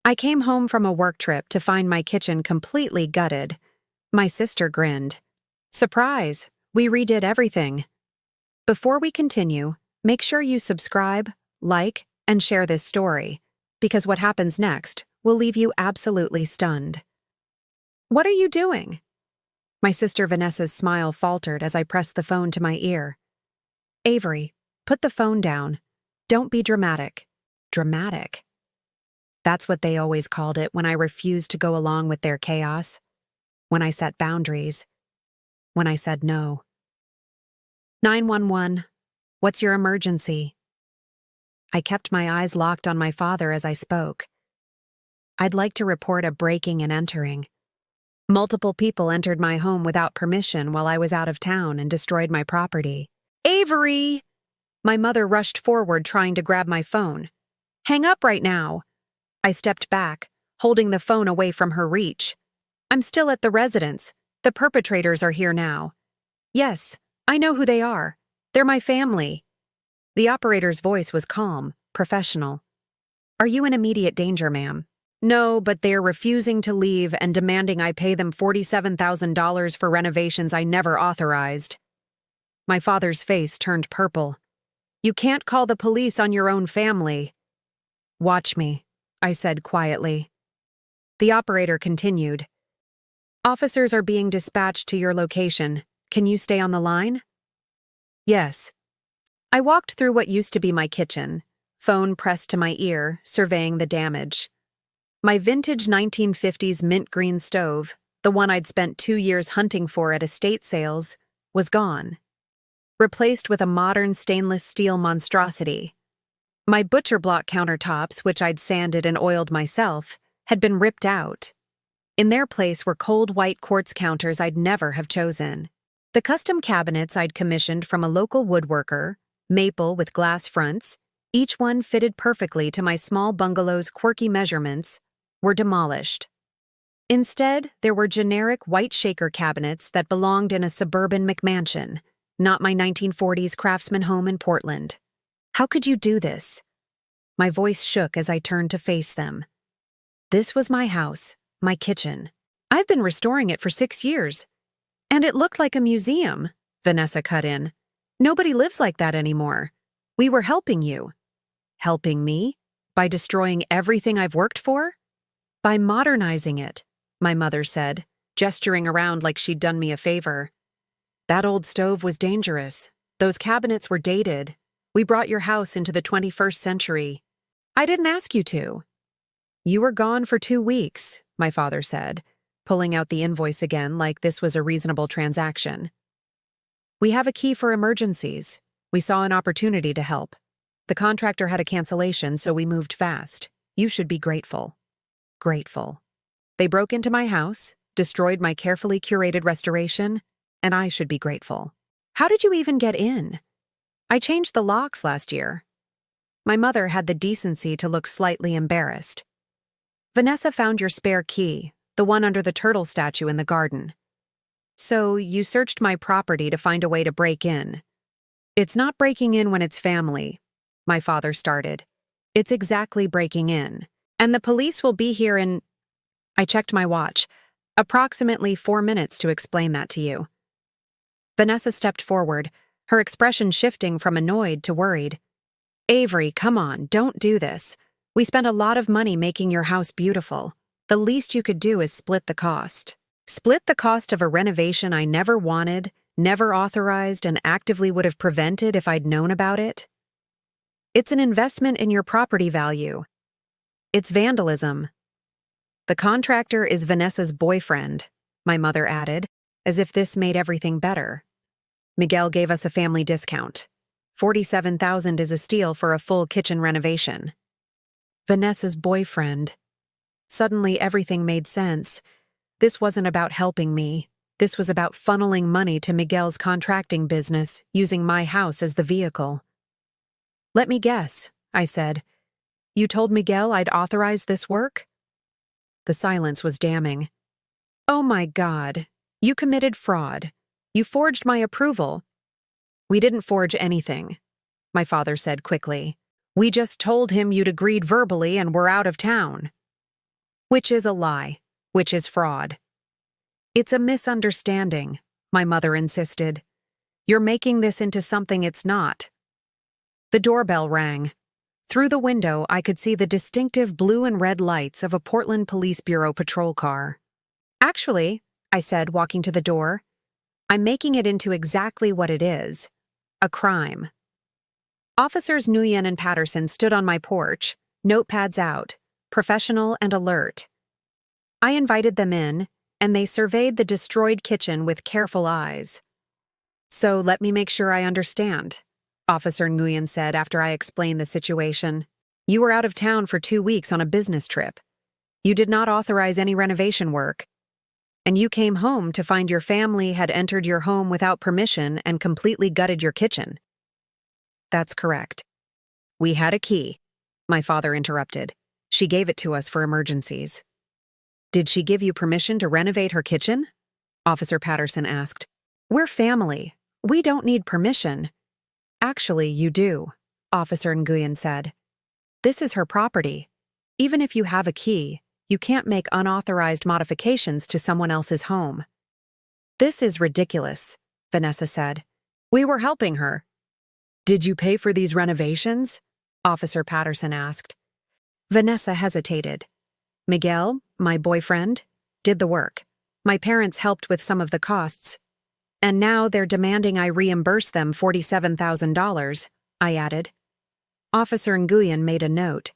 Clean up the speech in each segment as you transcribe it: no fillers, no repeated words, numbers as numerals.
I came home from a work trip to find my kitchen completely gutted. My sister grinned. Surprise! We redid everything. Before we continue, make sure you subscribe, like, and share this story, because what happens next will leave you absolutely stunned. What are you doing? My sister Vanessa's smile faltered as I pressed the phone to my ear. Avery, put the phone down. Don't be dramatic. Dramatic? That's what they always called it when I refused to go along with their chaos. When I set boundaries. When I said no. 911. What's your emergency? I kept my eyes locked on my father as I spoke. I'd like to report a breaking and entering. Multiple people entered my home without permission while I was out of town and destroyed my property. Avery! My mother rushed forward trying to grab my phone. Hang up right now. I stepped back, holding the phone away from her reach. I'm still at the residence. The perpetrators are here now. Yes, I know who they are. They're my family. The operator's voice was calm, professional. Are you in immediate danger, ma'am? No, but they're refusing to leave and demanding I pay them $47,000 for renovations I never authorized. My father's face turned purple. You can't call the police on your own family. Watch me, I said quietly. The operator continued. Officers are being dispatched to your location. Can you stay on the line? Yes. I walked through what used to be my kitchen, phone pressed to my ear, surveying the damage. My vintage 1950s mint green stove, the one I'd spent 2 years hunting for at estate sales, was gone. Replaced with a modern stainless steel monstrosity. My butcher block countertops, which I'd sanded and oiled myself, had been ripped out. In their place were cold white quartz counters I'd never have chosen. The custom cabinets I'd commissioned from a local woodworker, maple with glass fronts, each one fitted perfectly to my small bungalow's quirky measurements, were demolished. Instead, there were generic white shaker cabinets that belonged in a suburban McMansion, not my 1940s craftsman home in Portland. How could you do this? My voice shook as I turned to face them. This was my house, my kitchen. I've been restoring it for 6 years. And it looked like a museum, Vanessa cut in. Nobody lives like that anymore. We were helping you. Helping me? By destroying everything I've worked for? By modernizing it, my mother said, gesturing around like she'd done me a favor. That old stove was dangerous. Those cabinets were dated. We brought your house into the 21st century. I didn't ask you to. You were gone for 2 weeks, my father said, pulling out the invoice again like this was a reasonable transaction. We have a key for emergencies. We saw an opportunity to help. The contractor had a cancellation, so we moved fast. You should be grateful. Grateful. They broke into my house, destroyed my carefully curated restoration, and I should be grateful. How did you even get in? I changed the locks last year. My mother had the decency to look slightly embarrassed. Vanessa found your spare key, the one under the turtle statue in the garden. So you searched my property to find a way to break in. It's not breaking in when it's family, my father started. It's exactly breaking in. And the police will be here in... I checked my watch. Approximately 4 minutes to explain that to you. Vanessa stepped forward, her expression shifting from annoyed to worried. Avery, come on, don't do this. We spent a lot of money making your house beautiful. The least you could do is split the cost. Split the cost of a renovation I never wanted, never authorized, and actively would have prevented if I'd known about it? It's an investment in your property value. It's vandalism. The contractor is Vanessa's boyfriend, my mother added, as if this made everything better. Miguel gave us a family discount. $47,000 is a steal for a full kitchen renovation. Vanessa's boyfriend. Suddenly everything made sense. This wasn't about helping me. This was about funneling money to Miguel's contracting business, using my house as the vehicle. Let me guess, I said. You told Miguel I'd authorize this work? The silence was damning. Oh my God, you committed fraud. You forged my approval. We didn't forge anything, my father said quickly. We just told him you'd agreed verbally and were out of town. Which is a lie, which is fraud. It's a misunderstanding, my mother insisted. You're making this into something it's not. The doorbell rang. Through the window, I could see the distinctive blue and red lights of a Portland Police Bureau patrol car. Actually, I said, walking to the door, I'm making it into exactly what it is, a crime. Officers Nguyen and Patterson stood on my porch, notepads out, professional and alert. I invited them in, and they surveyed the destroyed kitchen with careful eyes. So let me make sure I understand, Officer Nguyen said after I explained the situation. You were out of town for 2 weeks on a business trip. You did not authorize any renovation work. And you came home to find your family had entered your home without permission and completely gutted your kitchen. That's correct. We had a key, my father interrupted. She gave it to us for emergencies. Did she give you permission to renovate her kitchen? Officer Patterson asked. We're family. We don't need permission. Actually, you do, Officer Nguyen said. This is her property. Even if you have a key, you can't make unauthorized modifications to someone else's home. This is ridiculous, Vanessa said. We were helping her. Did you pay for these renovations? Officer Patterson asked. Vanessa hesitated. Miguel, my boyfriend, did the work. My parents helped with some of the costs. And now they're demanding I reimburse them $47,000, I added. Officer Nguyen made a note.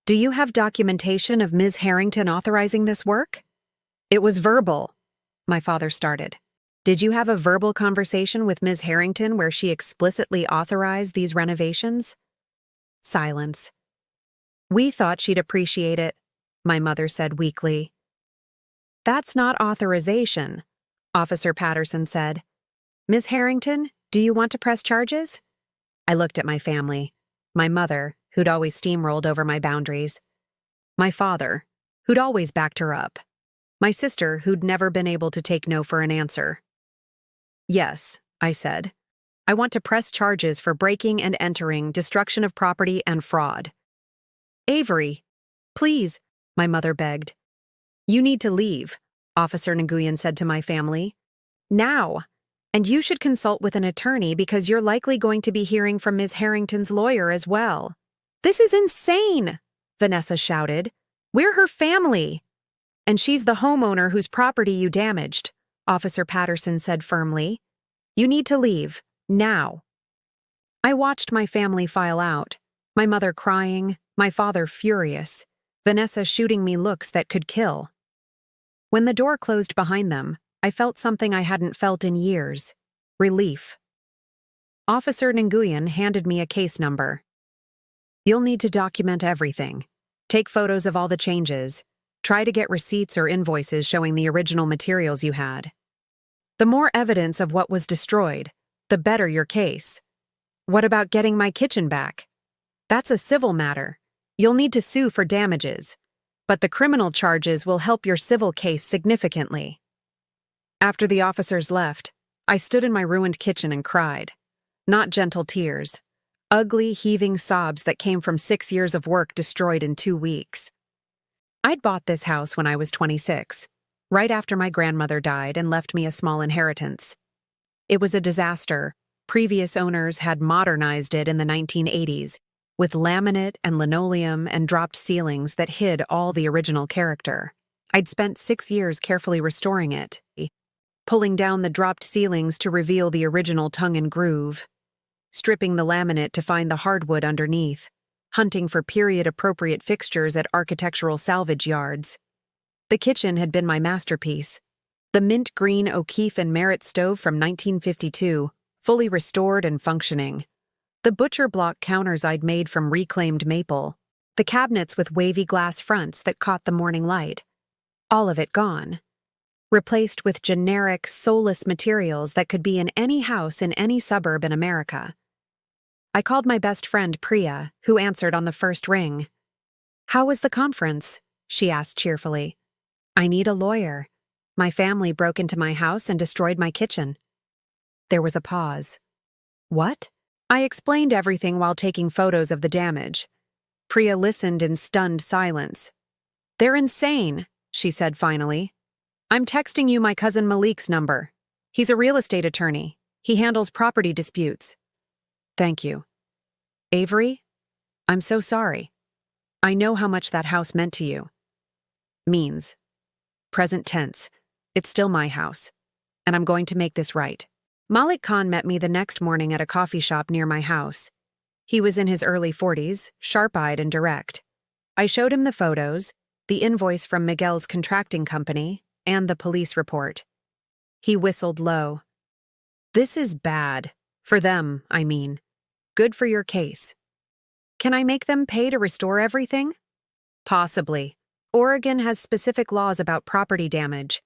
Do you have documentation of Ms. Harrington authorizing this work? It was verbal, my father started. Did you have a verbal conversation with Ms. Harrington where she explicitly authorized these renovations? Silence. We thought she'd appreciate it, my mother said weakly. That's not authorization, Officer Patterson said. Ms. Harrington, do you want to press charges? I looked at my family. My mother, who'd always steamrolled over my boundaries. My father, who'd always backed her up. My sister, who'd never been able to take no for an answer. Yes, I said. I want to press charges for breaking and entering, destruction of property, and fraud. Avery, please, my mother begged. You need to leave, Officer Nguyen said to my family. Now. And you should consult with an attorney because you're likely going to be hearing from Ms. Harrington's lawyer as well. This is insane, Vanessa shouted. We're her family. And she's the homeowner whose property you damaged, Officer Patterson said firmly. You need to leave, now. I watched my family file out, my mother crying, my father furious, Vanessa shooting me looks that could kill. When the door closed behind them, I felt something I hadn't felt in years. Relief. Officer Nguyen handed me a case number. You'll need to document everything. Take photos of all the changes. Try to get receipts or invoices showing the original materials you had. The more evidence of what was destroyed, the better your case. What about getting my kitchen back? That's a civil matter. You'll need to sue for damages. But the criminal charges will help your civil case significantly. After the officers left, I stood in my ruined kitchen and cried. Not gentle tears. Ugly, heaving sobs that came from 6 years of work destroyed in 2 weeks. I'd bought this house when I was 26, right after my grandmother died and left me a small inheritance. It was a disaster. Previous owners had modernized it in the 1980s, with laminate and linoleum and dropped ceilings that hid all the original character. I'd spent 6 years carefully restoring it, pulling down the dropped ceilings to reveal the original tongue and groove, stripping the laminate to find the hardwood underneath, hunting for period-appropriate fixtures at architectural salvage yards. The kitchen had been my masterpiece. The mint green O'Keefe and Merritt stove from 1952, fully restored and functioning. The butcher block counters I'd made from reclaimed maple. The cabinets with wavy glass fronts that caught the morning light. All of it gone. Replaced with generic, soulless materials that could be in any house in any suburb in America. I called my best friend Priya, who answered on the first ring. How was the conference? She asked cheerfully. I need a lawyer. My family broke into my house and destroyed my kitchen. There was a pause. What? I explained everything while taking photos of the damage. Priya listened in stunned silence. They're insane, she said finally. I'm texting you my cousin Malik's number. He's a real estate attorney. He handles property disputes. Thank you. Avery, I'm so sorry. I know how much that house meant to you. Means. Present tense. It's still my house. And I'm going to make this right. Malik Khan met me the next morning at a coffee shop near my house. He was in his early 40s, sharp-eyed and direct. I showed him the photos, the invoice from Miguel's contracting company, and the police report. He whistled low. This is bad. For them, I mean. Good for your case. Can I make them pay to restore everything? Possibly. Oregon has specific laws about property damage.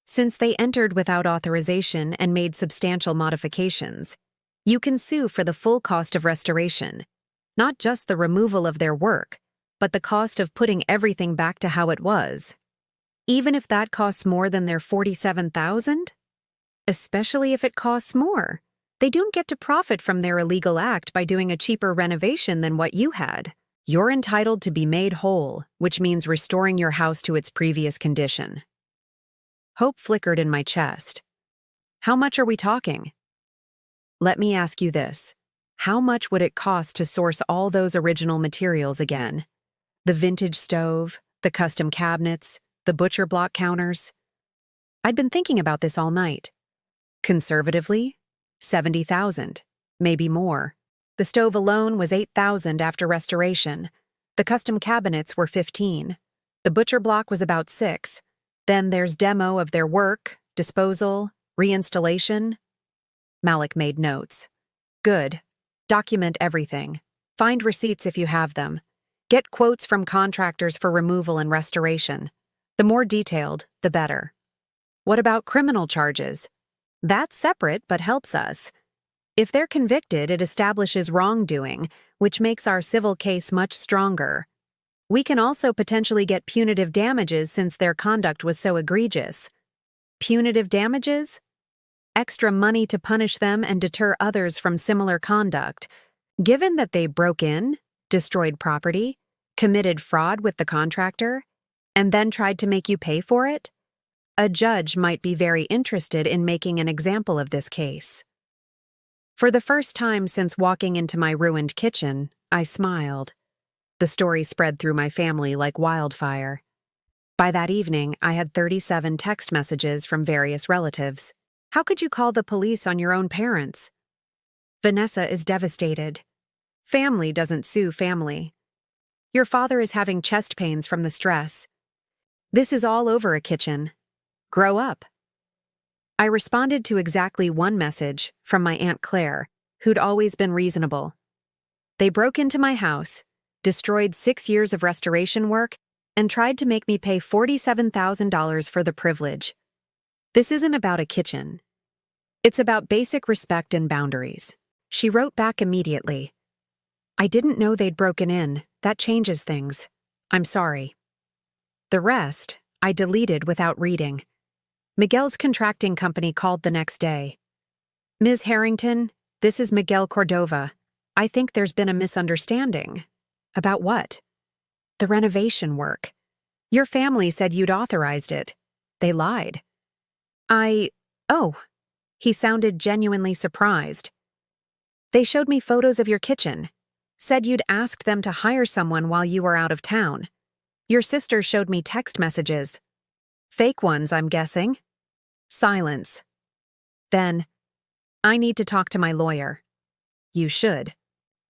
Since they entered without authorization and made substantial modifications, you can sue for the full cost of restoration, not just the removal of their work, but the cost of putting everything back to how it was. Even if that costs more than their $47,000? Especially if it costs more. They don't get to profit from their illegal act by doing a cheaper renovation than what you had. You're entitled to be made whole, which means restoring your house to its previous condition. Hope flickered in my chest. How much are we talking? Let me ask you this. How much would it cost to source all those original materials again? The vintage stove, the custom cabinets, the butcher block counters? I'd been thinking about this all night. Conservatively, $70,000, maybe more. The stove alone was $8,000 after restoration. The custom cabinets were $15,000. The butcher block was about $6,000. Then there's demo of their work, disposal, reinstallation. Malik made notes. Good. Document everything. Find receipts if you have them. Get quotes from contractors for removal and restoration. The more detailed, the better. What about criminal charges? That's separate but helps us. If they're convicted, it establishes wrongdoing, which makes our civil case much stronger. We can also potentially get punitive damages since their conduct was so egregious. Punitive damages? Extra money to punish them and deter others from similar conduct. Given that they broke in, destroyed property, committed fraud with the contractor, and then tried to make you pay for it, a judge might be very interested in making an example of this case. For the first time since walking into my ruined kitchen, I smiled. The story spread through my family like wildfire. By that evening, I had 37 text messages from various relatives. How could you call the police on your own parents? Vanessa is devastated. Family doesn't sue family. Your father is having chest pains from the stress. This is all over a kitchen. Grow up. I responded to exactly one message from my Aunt Claire, who'd always been reasonable. They broke into my house, destroyed 6 years of restoration work, and tried to make me pay $47,000 for the privilege. This isn't about a kitchen. It's about basic respect and boundaries. She wrote back immediately. I didn't know they'd broken in. That changes things. I'm sorry. The rest, I deleted without reading. Miguel's contracting company called the next day. Ms. Harrington, this is Miguel Cordova. I think there's been a misunderstanding. About what? The renovation work. Your family said you'd authorized it. They lied. Oh. He sounded genuinely surprised. They showed me photos of your kitchen. Said you'd asked them to hire someone while you were out of town. Your sister showed me text messages. Fake ones, I'm guessing. Silence. Then, I need to talk to my lawyer. You should.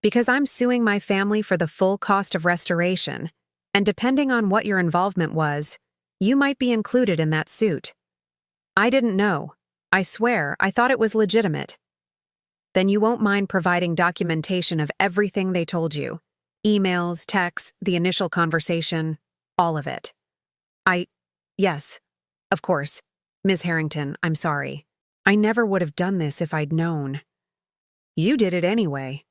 Because I'm suing my family for the full cost of restoration, and depending on what your involvement was, you might be included in that suit. I didn't know. I swear, I thought it was legitimate. Then you won't mind providing documentation of everything they told you. Emails, texts, the initial conversation, all of it. Yes, of course. Ms. Harrington, I'm sorry. I never would have done this if I'd known. You did it anyway.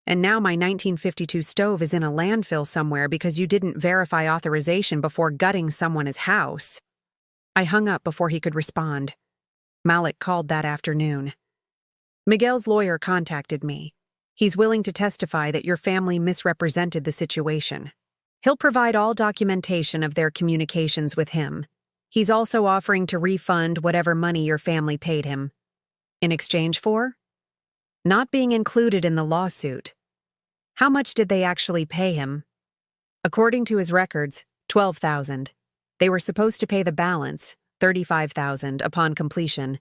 And now my 1952 stove is in a landfill somewhere because you didn't verify authorization before gutting someone's house. I hung up before he could respond. Malik called that afternoon. Miguel's lawyer contacted me. He's willing to testify that your family misrepresented the situation. He'll provide all documentation of their communications with him. He's also offering to refund whatever money your family paid him. In exchange for? Not being included in the lawsuit. How much did they actually pay him? According to his records, $12,000. They were supposed to pay the balance, $35,000, upon completion,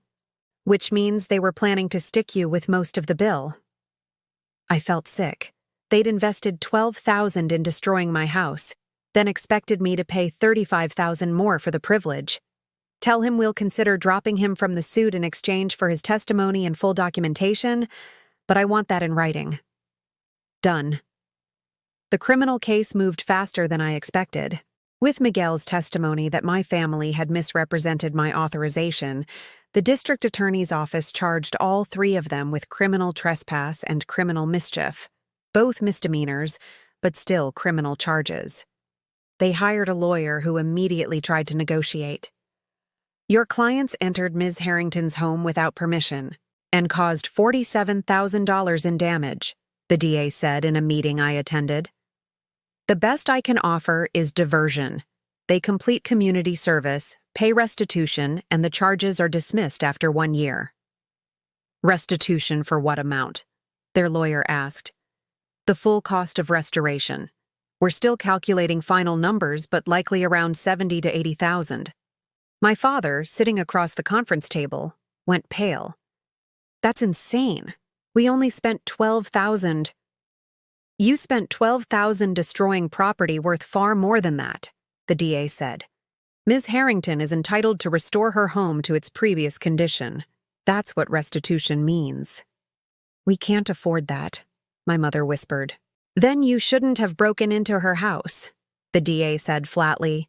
which means they were planning to stick you with most of the bill. I felt sick. They'd invested $12,000 in destroying my house, then expected me to pay $35,000 more for the privilege. Tell him we'll consider dropping him from the suit in exchange for his testimony and full documentation, but I want that in writing. Done. The criminal case moved faster than I expected. With Miguel's testimony that my family had misrepresented my authorization, the district attorney's office charged all three of them with criminal trespass and criminal mischief, both misdemeanors, but still criminal charges. They hired a lawyer who immediately tried to negotiate. Your clients entered Ms. Harrington's home without permission and caused $47,000 in damage, the DA said in a meeting I attended. The best I can offer is diversion. They complete community service, pay restitution, and the charges are dismissed after 1 year. Restitution for what amount? Their lawyer asked. The full cost of restoration. We're still calculating final numbers, but likely around $70,000 to $80,000. My father, sitting across the conference table, went pale. That's insane. We only spent $12,000. You spent $12,000 destroying property worth far more than that, the DA said. Ms. Harrington is entitled to restore her home to its previous condition. That's what restitution means. We can't afford that, my mother whispered. Then you shouldn't have broken into her house, the DA said flatly.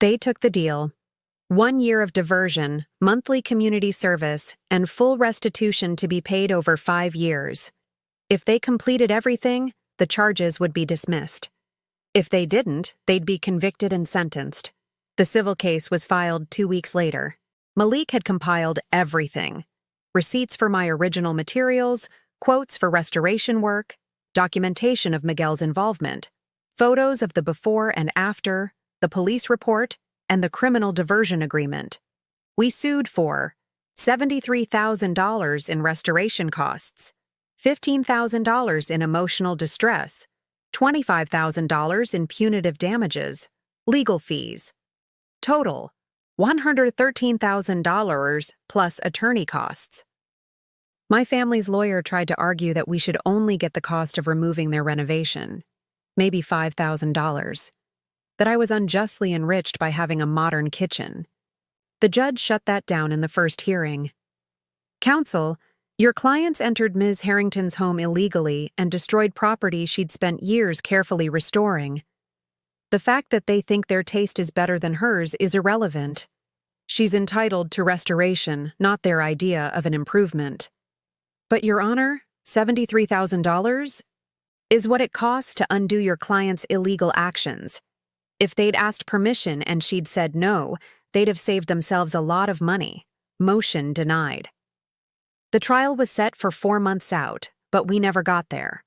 They took the deal. 1 year of diversion, monthly community service, and full restitution to be paid over 5 years. If they completed everything, the charges would be dismissed. If they didn't, they'd be convicted and sentenced. The civil case was filed 2 weeks later. Malik had compiled everything. Receipts for my original materials, quotes for restoration work, documentation of Miguel's involvement, photos of the before and after, the police report, and the criminal diversion agreement. We sued for $73,000 in restoration costs, $15,000 in emotional distress, $25,000 in punitive damages, legal fees. Total, $113,000 plus attorney costs. My family's lawyer tried to argue that we should only get the cost of removing their renovation, maybe $5,000, that I was unjustly enriched by having a modern kitchen. The judge shut that down in the first hearing. Counsel, your clients entered Ms. Harrington's home illegally and destroyed property she'd spent years carefully restoring. The fact that they think their taste is better than hers is irrelevant. She's entitled to restoration, not their idea of an improvement. But, Your Honor, $73,000 is what it costs to undo your client's illegal actions. If they'd asked permission and she'd said no, they'd have saved themselves a lot of money. Motion denied. The trial was set for 4 months out, but we never got there.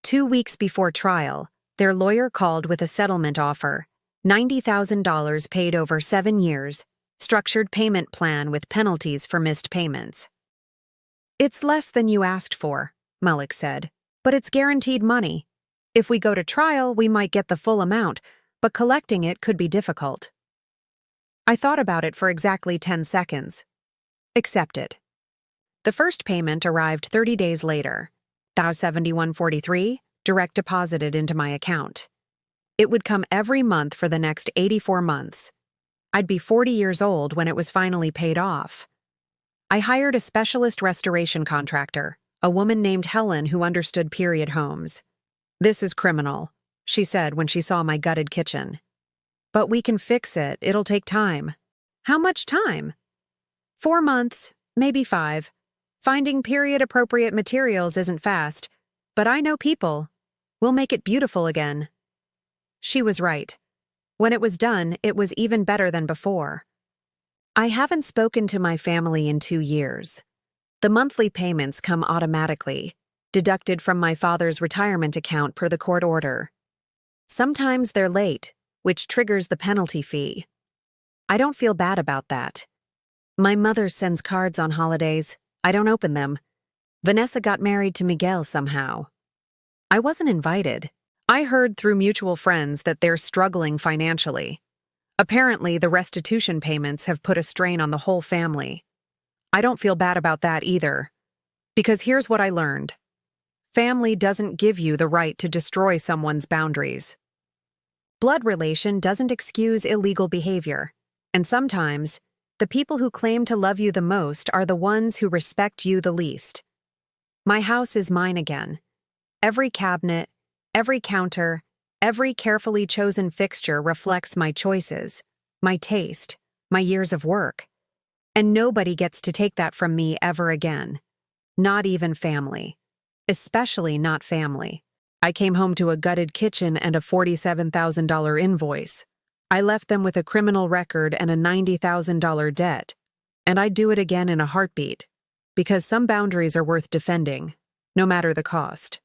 2 weeks before trial, their lawyer called with a settlement offer, $90,000 paid over 7 years, structured payment plan with penalties for missed payments. It's less than you asked for, Malik said, but it's guaranteed money. If we go to trial, we might get the full amount, but collecting it could be difficult. I thought about it for exactly 10 seconds. Accept it. The first payment arrived 30 days later. $71.43, direct deposited into my account. It would come every month for the next 84 months. I'd be 40 years old when it was finally paid off. I hired a specialist restoration contractor, a woman named Helen who understood period homes. This is criminal, she said when she saw my gutted kitchen. But we can fix it. It'll take time. How much time? 4 months, maybe 5. Finding period-appropriate materials isn't fast, but I know people. We'll make it beautiful again. She was right. When it was done, it was even better than before. I haven't spoken to my family in 2 years. The monthly payments come automatically, deducted from my father's retirement account per the court order. Sometimes they're late, which triggers the penalty fee. I don't feel bad about that. My mother sends cards on holidays. I don't open them. Vanessa got married to Miguel somehow. I wasn't invited. I heard through mutual friends that they're struggling financially. Apparently, the restitution payments have put a strain on the whole family. I don't feel bad about that either. Because here's what I learned. Family doesn't give you the right to destroy someone's boundaries. Blood relation doesn't excuse illegal behavior. And sometimes, the people who claim to love you the most are the ones who respect you the least. My house is mine again. Every cabinet, every counter, every carefully chosen fixture reflects my choices, my taste, my years of work. And nobody gets to take that from me ever again. Not even family. Especially not family. I came home to a gutted kitchen and a $47,000 invoice. I left them with a criminal record and a $90,000 debt. And I'd do it again in a heartbeat. Because some boundaries are worth defending, no matter the cost.